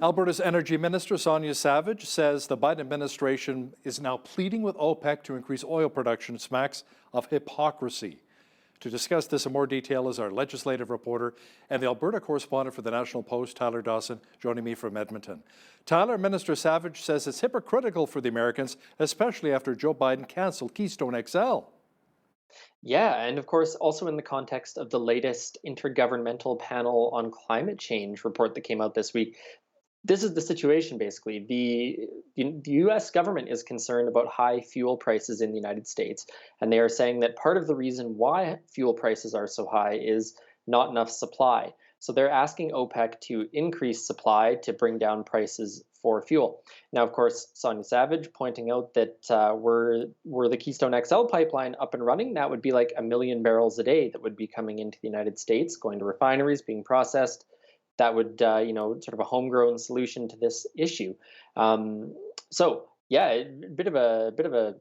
Alberta's Energy Minister Sonia Savage says the Biden administration is now pleading with OPEC to increase oil production. Smacks of hypocrisy. To discuss this in more detail is our legislative reporter and the Alberta correspondent for the National Post, Tyler Dawson, joining me from Edmonton. Tyler, Minister Savage says it's hypocritical for the Americans, especially after Joe Biden canceled Keystone XL. Yeah, and of course, also in the context of the latest Intergovernmental Panel on Climate Change report that came out this week, this is the situation basically. The US government is concerned about high fuel prices in the United States, and they are saying that part of the reason why fuel prices are so high is not enough supply. So they're asking OPEC to increase supply to bring down prices for fuel. Now, of course, Sonia Savage pointing out that were the Keystone XL pipeline up and running, that would be like 1 million barrels a day that would be coming into the United States, going to refineries, being processed. That would, sort of a homegrown solution to this issue. So, yeah, a bit of a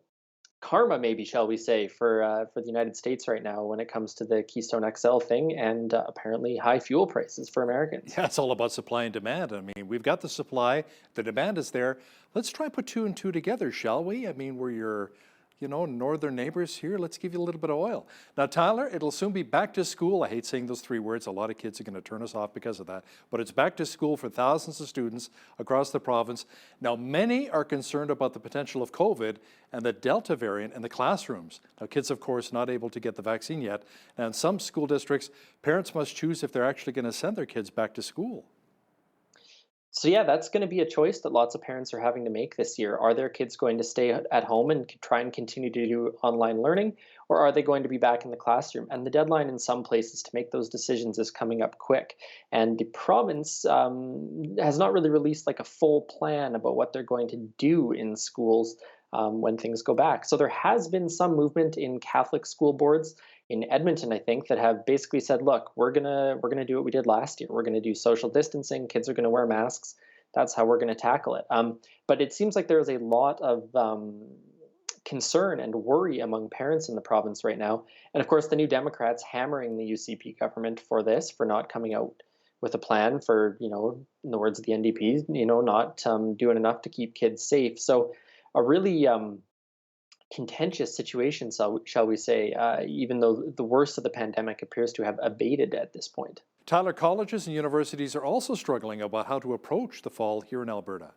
karma, maybe, shall we say, for the United States right now when it comes to the Keystone XL thing and apparently high fuel prices for Americans. Yeah, it's all about supply and demand. I mean, we've got the supply, the demand is there. Let's try and put two and two together, shall we? I mean, we're your northern neighbors here. Let's give you a little bit of oil. Now, Tyler, it'll soon be back to school. I hate saying those three words. A lot of kids are going to turn us off because of that. But it's back to school for thousands of students across the province. Now, many are concerned about the potential of COVID and the Delta variant in the classrooms. Now, kids, of course, not able to get the vaccine yet. Now, in some school districts, parents must choose if they're actually going to send their kids back to school. So yeah, that's going to be a choice that lots of parents are having to make this year. Are their kids going to stay at home and try and continue to do online learning, or are they going to be back in the classroom? And the deadline in some places to make those decisions is coming up quick. And the province has not really released like a full plan about what they're going to do in schools when things go back. So there has been some movement in Catholic school boards in Edmonton, I think, that have basically said, look, we're gonna do what we did last year. We're gonna do social distancing. Kids are gonna wear masks. That's how we're gonna tackle it. But it seems like there is a lot of concern and worry among parents in the province right now. And of course, the New Democrats hammering the UCP government for this, for not coming out with a plan for, in the words of the NDP, not doing enough to keep kids safe. So a really contentious situation, shall we say, even though the worst of the pandemic appears to have abated at this point. Tyler, colleges and universities are also struggling about how to approach the fall here in Alberta.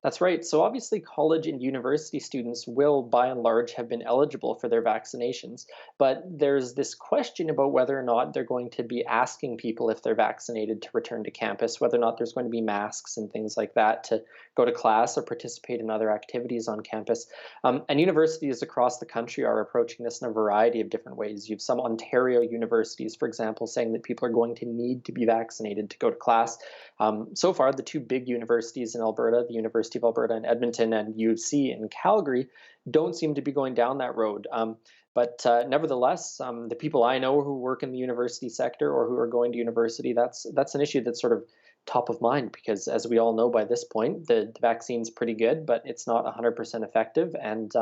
That's right. So obviously, college and university students will, by and large, have been eligible for their vaccinations. But there's this question about whether or not they're going to be asking people if they're vaccinated to return to campus, whether or not there's going to be masks and things like that to go to class or participate in other activities on campus. And universities across the country are approaching this in a variety of different ways. You have some Ontario universities, for example, saying that people are going to need to be vaccinated to go to class. So far, the two big universities in Alberta, the University of Alberta in Edmonton and U of C in Calgary, don't seem to be going down that road. But nevertheless, the people I know who work in the university sector or who are going to university, that's an issue that's sort of top of mind because, as we all know by this point, the vaccine's pretty good, but it's not 100% effective. And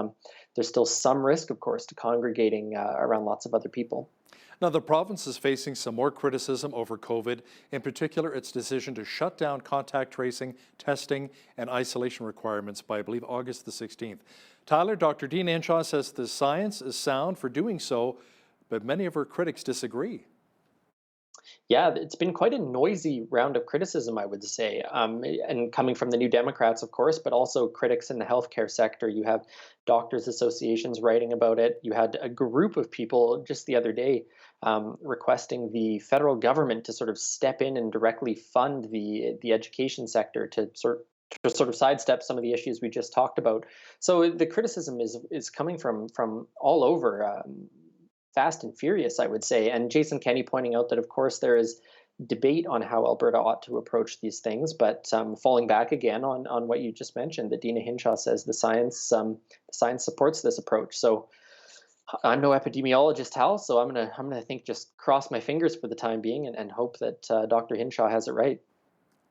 there's still some risk, of course, to congregating around lots of other people. Now, the province is facing some more criticism over COVID, in particular its decision to shut down contact tracing, testing, and isolation requirements by, I believe, August the 16th. Tyler, Dr. Dean Hinshaw says the science is sound for doing so, but many of her critics disagree. Yeah, it's been quite a noisy round of criticism, I would say, and coming from the New Democrats, of course, but also critics in the healthcare sector. You have doctors' associations writing about it. You had a group of people just the other day requesting the federal government to sort of step in and directly fund the education sector to sort of sidestep some of the issues we just talked about. So the criticism is coming from all over. Fast and furious, I would say. And Jason Kenney pointing out that, of course, there is debate on how Alberta ought to approach these things, but falling back again on what you just mentioned, that Dina Hinshaw says the science supports this approach. So I'm no epidemiologist, Hal, so I'm gonna think just cross my fingers for the time being and hope that Dr. Hinshaw has it right.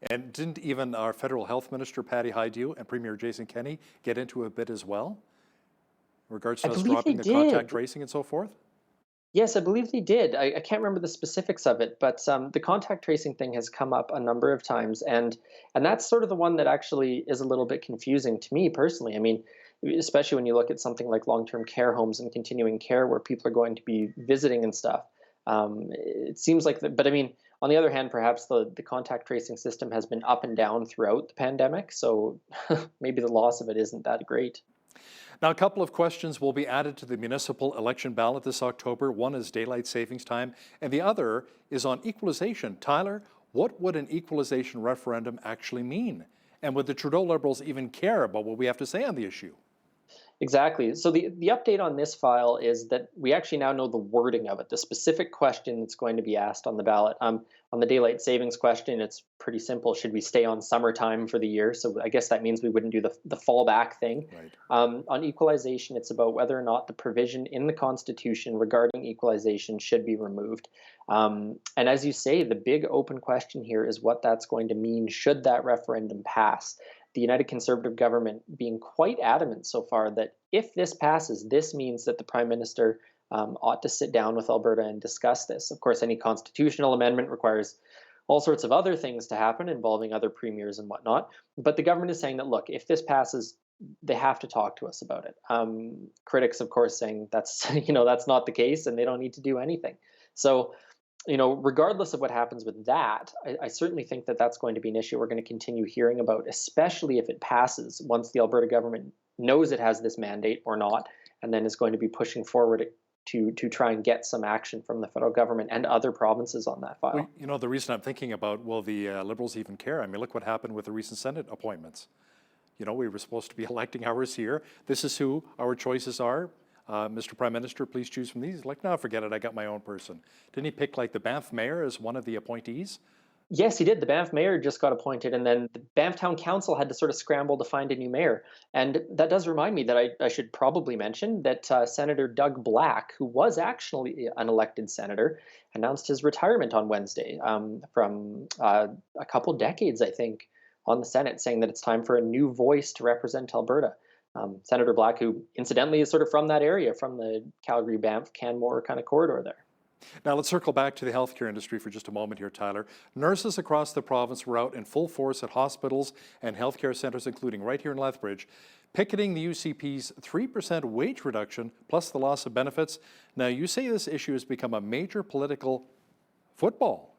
And didn't even our federal health minister, Patty Hydew, and Premier Jason Kenney get into a bit as well in regards to I us believe they dropping the contact did. tracing and so forth? Yes, I believe they did. I can't remember the specifics of it, but the contact tracing thing has come up a number of times, and that's sort of the one that actually is a little bit confusing to me personally. I mean, especially when you look at something like long-term care homes and continuing care, where people are going to be visiting and stuff. It seems like, but I mean, on the other hand, perhaps the contact tracing system has been up and down throughout the pandemic, so maybe the loss of it isn't that great. Now, a couple of questions will be added to the municipal election ballot this October. One is daylight savings time, and the other is on equalization. Tyler, what would an equalization referendum actually mean? And would the Trudeau Liberals even care about what we have to say on the issue? Exactly. So the update on this file is that we actually now know the wording of it, the specific question that's going to be asked on the ballot. On the daylight savings question, it's pretty simple. Should we stay on summertime for the year? So I guess that means we wouldn't do the fallback thing. Right. On equalization, it's about whether or not the provision in the Constitution regarding equalization should be removed. And as you say, the big open question here is what that's going to mean should that referendum pass. The United Conservative government being quite adamant so far that if this passes, this means that the Prime Minister ought to sit down with Alberta and discuss this. Of course, any constitutional amendment requires all sorts of other things to happen involving other premiers and whatnot. But the government is saying that, look, if this passes, they have to talk to us about it. Critics, of course, saying that's that's not the case and they don't need to do anything. So regardless of what happens with that, I certainly think that that's going to be an issue we're going to continue hearing about, especially if it passes once the Alberta government knows it has this mandate or not, and then is going to be pushing forward to try and get some action from the federal government and other provinces on that file. Well, the reason I'm thinking about, will the Liberals even care? I mean, look what happened with the recent Senate appointments. We were supposed to be electing ours here. This is who our choices are. Mr. Prime Minister, please choose from these. Like, no, forget it, I got my own person. Didn't he pick like the Banff mayor as one of the appointees? Yes, he did. The Banff mayor just got appointed, and then the Banff Town Council had to sort of scramble to find a new mayor. And that does remind me that I should probably mention that Senator Doug Black, who was actually an elected senator, announced his retirement on Wednesday from a couple decades, I think, on the Senate, saying that it's time for a new voice to represent Alberta. Senator Black, who incidentally is sort of from that area, from the Calgary, Banff, Canmore kind of corridor there. Now let's circle back to the healthcare industry for just a moment here, Tyler. Nurses across the province were out in full force at hospitals and healthcare centres, including right here in Lethbridge, picketing the UCP's 3% wage reduction plus the loss of benefits. Now you say this issue has become a major political football.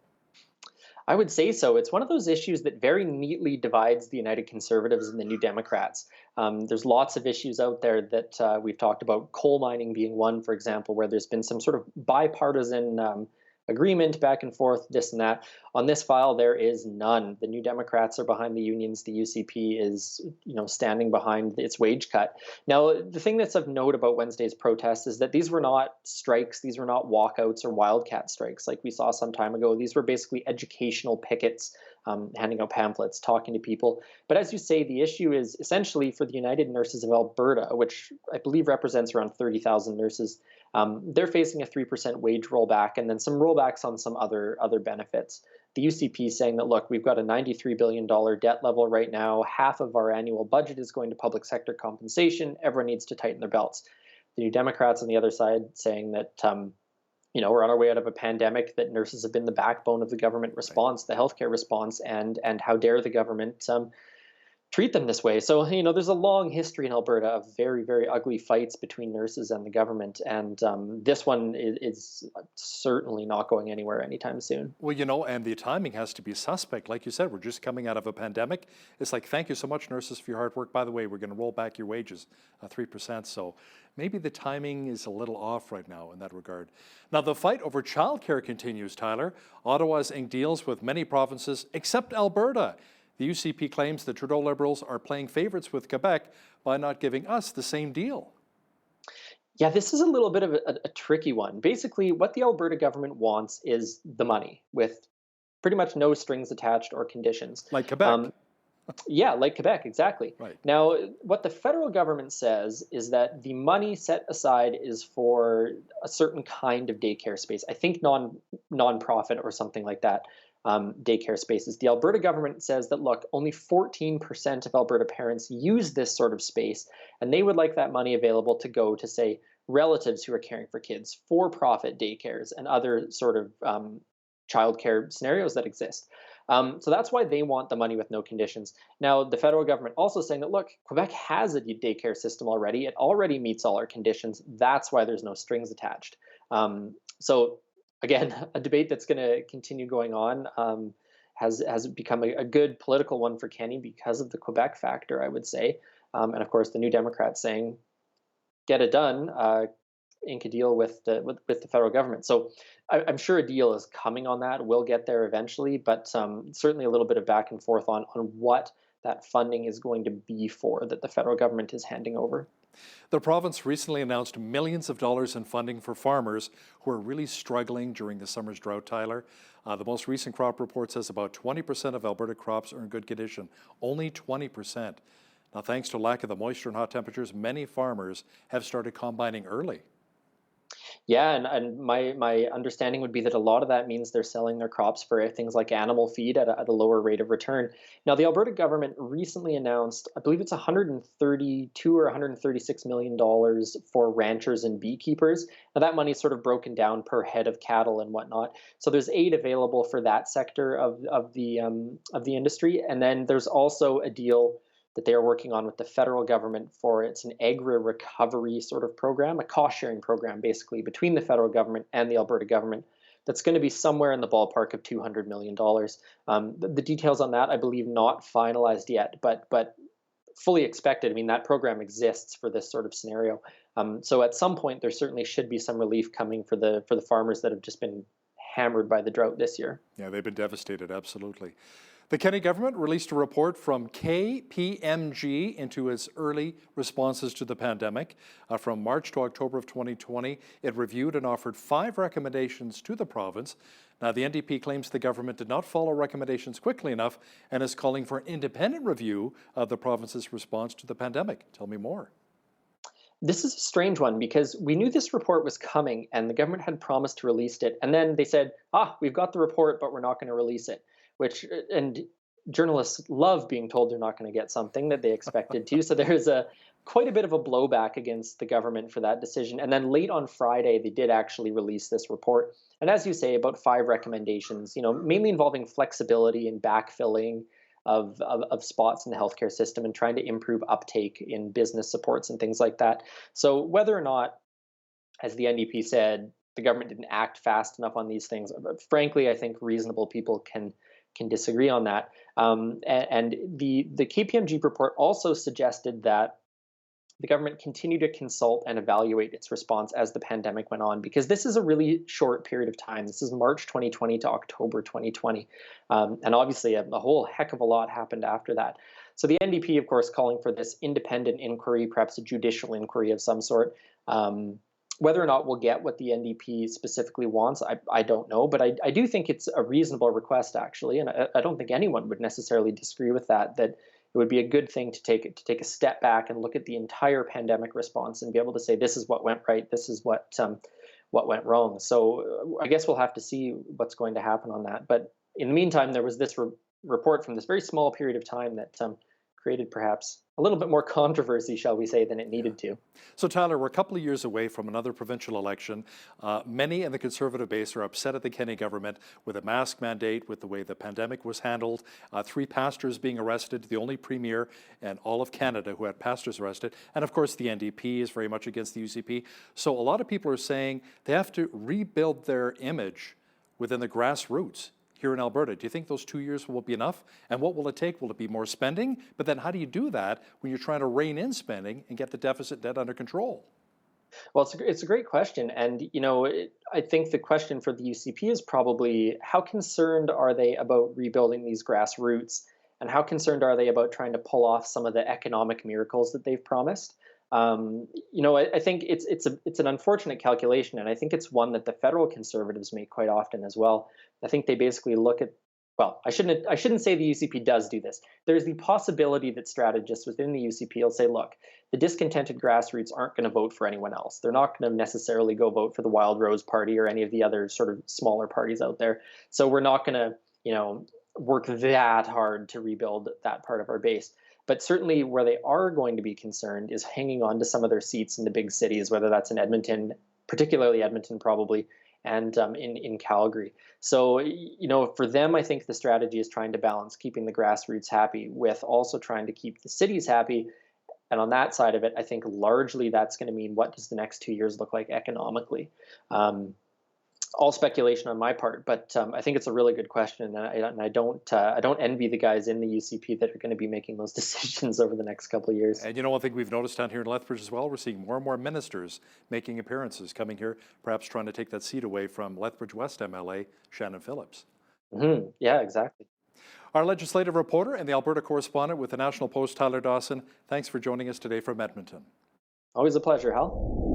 I would say so. It's one of those issues that very neatly divides the United Conservatives and the New Democrats. There's lots of issues out there that we've talked about, coal mining being one, for example, where there's been some sort of bipartisan agreement back and forth, this and that. On this file, there is none. The New Democrats are behind the unions. The UCP is, standing behind its wage cut. Now, the thing that's of note about Wednesday's protests is that these were not strikes. These were not walkouts or wildcat strikes like we saw some time ago. These were basically educational pickets, handing out pamphlets, talking to people. But as you say, the issue is essentially for the United Nurses of Alberta, which I believe represents around 30,000 nurses. They're facing a 3% wage rollback and then some rollbacks on some other benefits. The UCP is saying that, look, we've got a $93 billion debt level right now. Half of our annual budget is going to public sector compensation. Everyone needs to tighten their belts. The New Democrats on the other side saying that, we're on our way out of a pandemic, that nurses have been the backbone of the government response, the healthcare response, and how dare the government treat them this way. So, there's a long history in Alberta of very, very ugly fights between nurses and the government. And this one is certainly not going anywhere anytime soon. Well, and the timing has to be suspect. Like you said, we're just coming out of a pandemic. It's like, thank you so much, nurses, for your hard work. By the way, we're going to roll back your wages 3%. So maybe the timing is a little off right now in that regard. Now, the fight over childcare continues, Tyler. Ottawa's inked deals with many provinces except Alberta. The UCP claims the Trudeau Liberals are playing favorites with Quebec by not giving us the same deal. Yeah, this is a little bit of a tricky one. Basically, what the Alberta government wants is the money with pretty much no strings attached or conditions. Like Quebec. Yeah, like Quebec, exactly. Right. Now, what the federal government says is that the money set aside is for a certain kind of daycare space. I think non-profit or something like that. Daycare spaces. The Alberta government says that, look, only 14% of Alberta parents use this sort of space, and they would like that money available to go to, say, relatives who are caring for kids, for-profit daycares, and other sort of childcare scenarios that exist. So that's why they want the money with no conditions. Now, the federal government also saying that, look, Quebec has a daycare system already. It already meets all our conditions. That's why there's no strings attached. So again, a debate that's going to continue going on. Has become a good political one for Kenny because of the Quebec factor, I would say. And of course, the New Democrats saying, get it done, ink a deal with the federal government. So I'm sure a deal is coming on that. We'll get there eventually, but certainly a little bit of back and forth on what that funding is going to be for that the federal government is handing over. The province recently announced millions of dollars in funding for farmers who are really struggling during the summer's drought, Tyler. The most recent crop report says about 20% of Alberta crops are in good condition, only 20%. Now, thanks to lack of the moisture and hot temperatures, many farmers have started combining early. Yeah, and my understanding would be that a lot of that means they're selling their crops for things like animal feed at a lower rate of return. Now, the Alberta government recently announced, I believe it's 132 or 136 million dollars for ranchers and beekeepers. Now, that money is sort of broken down per head of cattle and whatnot. So there's aid available for that sector of the industry, and then there's also a deal that they are working on with the federal government for it's an agri-recovery sort of program, a cost-sharing program basically between the federal government and the Alberta government that's going to be somewhere in the ballpark of $200 million. The details on that, I believe, not finalized yet, but fully expected. I mean, that program exists for this sort of scenario. So at some point, there certainly should be some relief coming for the farmers that have just been hammered by the drought this year. Yeah, they've been devastated, absolutely. The Kenny government released a report from KPMG into its early responses to the pandemic. From March to October of 2020, it reviewed and offered 5 recommendations to the province. Now, the NDP claims the government did not follow recommendations quickly enough and is calling for an independent review of the province's response to the pandemic. Tell me more. This is a strange one because we knew this report was coming and the government had promised to release it. And then they said, we've got the report, but we're not going to release it. And journalists love being told they're not going to get something that they expected to. So there's quite a bit of a blowback against the government for that decision. And then late on Friday, they did actually release this report. And as you say, about 5 recommendations, mainly involving flexibility and backfilling of spots in the healthcare system and trying to improve uptake in business supports and things like that. So whether or not, as the NDP said, the government didn't act fast enough on these things, but frankly, I think reasonable people can disagree on that. And the KPMG report also suggested that the government continue to consult and evaluate its response as the pandemic went on, because this is a really short period of time. This is March 2020 to October 2020. And obviously a whole heck of a lot happened after that. So the NDP, of course, calling for this independent inquiry, perhaps a judicial inquiry of some sort. Whether or not we'll get what the NDP specifically wants, I don't know. But I do think it's a reasonable request, actually. And I don't think anyone would necessarily disagree with that it would be a good thing to take a step back and look at the entire pandemic response and be able to say, this is what went right, this is what went wrong. So I guess we'll have to see what's going to happen on that. But in the meantime, there was this report from this very small period of time that created perhaps a little bit more controversy, shall we say, than it needed to. So, Tyler, we're a couple of years away from another provincial election. Many in the Conservative base are upset at the Kenny government with a mask mandate, with the way the pandemic was handled, 3 pastors being arrested, the only premier in all of Canada who had pastors arrested, and of course the NDP is very much against the UCP. So a lot of people are saying they have to rebuild their image within the grassroots here in Alberta. Do you think those 2 years will be enough? And what will it take? Will it be more spending? But then how do you do that when you're trying to rein in spending and get the deficit debt under control? Well, it's a great question. And, I think the question for the UCP is probably how concerned are they about rebuilding these grassroots? And how concerned are they about trying to pull off some of the economic miracles that they've promised? I think it's an unfortunate calculation, and I think it's one that the federal Conservatives make quite often as well. I think they basically look at, well, I shouldn't say the UCP does do this. There's the possibility that strategists within the UCP will say, look, the discontented grassroots aren't going to vote for anyone else. They're not going to necessarily go vote for the Wild Rose Party or any of the other sort of smaller parties out there. So we're not going to, work that hard to rebuild that part of our base. But certainly where they are going to be concerned is hanging on to some of their seats in the big cities, whether that's in Edmonton, particularly Edmonton probably, and in Calgary. So, for them, I think the strategy is trying to balance keeping the grassroots happy with also trying to keep the cities happy. And on that side of it, I think largely that's going to mean, what does the next 2 years look like economically? Um, all speculation on my part, but I think it's a really good question, and I don't envy the guys in the UCP that are going to be making those decisions over the next couple of years. And one thing we've noticed down here in Lethbridge as well, we're seeing more and more ministers making appearances, coming here, perhaps trying to take that seat away from Lethbridge West MLA Shannon Phillips. Yeah, exactly. Our legislative reporter and the Alberta correspondent with the National Post, Tyler Dawson, thanks for joining us today from Edmonton. Always a pleasure, Hal.